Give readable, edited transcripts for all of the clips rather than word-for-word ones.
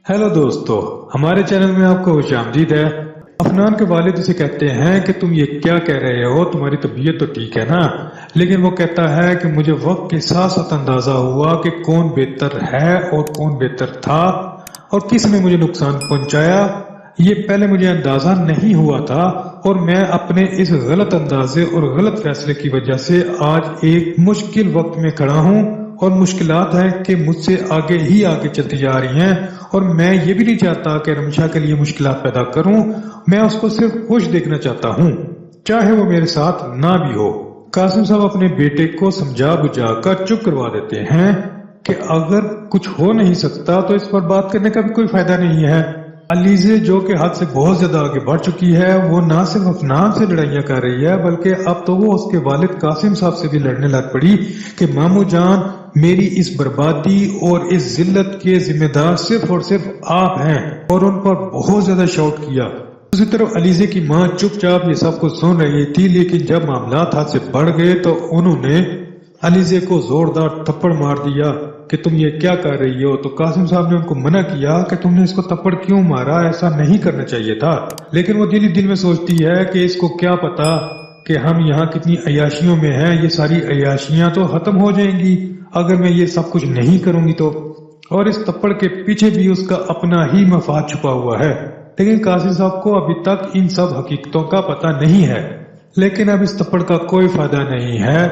Hello दोस्तों, हमारे channel में आपको खुशामदीद है। अफनान के वालिद उसे कहते हैं कि तुम ये क्या कह रहे हो, तुम्हारी तबीयत तो ठीक है ना। लेकिन वो कहता है कि मुझे वक्त के साथ साथ अंदाजा हुआ कि कौन बेहतर है और कौन बेहतर था और किसने मुझे नुकसान पहुंचाया। ये पहले मुझे अंदाजा नहीं हुआ था और मैं अपने इस गलत अंदाजे और गलत फैसले की वजह से आज एक मुश्किल वक्त में खड़ा हूँ और मुश्किलात है कि मुझसे आगे ही आगे चलती जा रही हैं और मैं ये भी नहीं चाहता कि रमशा के लिए मुश्किलात पैदा करूं। मैं उसको सिर्फ खुश देखना चाहता हूं, चाहे वो मेरे साथ ना भी हो। कासिम साहब अपने बेटे को समझा बुझा कर चुप करवा देते हैं कि अगर कुछ हो नहीं सकता तो इस पर बात करने का भी कोई फायदा नहीं है। अलीजे जो कि हद से बहुत ज्यादा आगे बढ़ चुकी है, वो ना सिर्फ अफनान से लड़ाइयां कर रही है बल्कि अब तो वो उसके वालिद कासिम साहब से भी लड़ने लग पड़ी कि मामू जान, मेरी इस बर्बादी और इस जिल्लत के जिम्मेदार सिर्फ और सिर्फ आप हैं, और उन पर बहुत ज्यादा शाउट किया। दूसरी तरफ अलीजे की माँ चुपचाप ये सब कुछ सुन रही थी, लेकिन जब मामलात हाथ से बढ़ गए तो उन्होंने अलीजे को जोरदार थप्पड़ मार दिया कि तुम ये क्या कर रही हो। तो कासिम साहब ने उनको मना किया कि तुमने इसको थप्पड़ क्यों मारा, ऐसा नहीं करना चाहिए था। लेकिन वो दिल ही दिल में सोचती है कि इसको क्या पता कि हम यहाँ कितनी अयाशियों में हैं, ये सारी अयाशियां तो खत्म हो जाएंगी अगर मैं ये सब कुछ नहीं करूंगी तो। और इस थप्पड़ के पीछे भी उसका अपना ही मफाद छुपा हुआ है, लेकिन कासिम साहब को अभी तक इन सब हकीकतों का पता नहीं है। लेकिन अब इस थप्पड़ का कोई फायदा नहीं है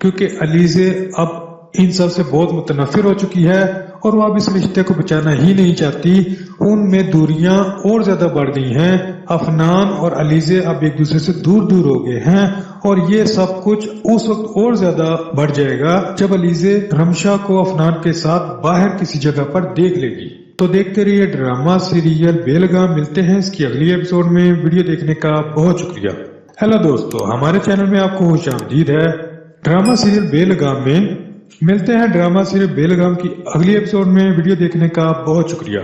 क्योंकि अलीजे अब इन सब से बहुत मुतनफिर हो चुकी है और वो अब इस रिश्ते को बचाना ही नहीं चाहती। उनमें दूरियां और ज्यादा बढ़ गई हैं। अफनान और अलीजे अब एक दूसरे से दूर दूर हो गए हैं और ये सब कुछ उस वक्त और ज्यादा बढ़ जाएगा जब अलीजे रमशा को अफनान के साथ बाहर किसी जगह पर देख लेगी। तो देखते रहिए ड्रामा सीरियल बेलगाम। मिलते हैं इसकी अगली एपिसोड में। वीडियो देखने का बहुत शुक्रिया। हेलो दोस्तों, हमारे चैनल में आपको खुशामदीद है। ड्रामा सीरियल बेलगाम में मिलते हैं ड्रामा सीरियल बेलगाम की अगली एपिसोड में। वीडियो देखने का बहुत शुक्रिया।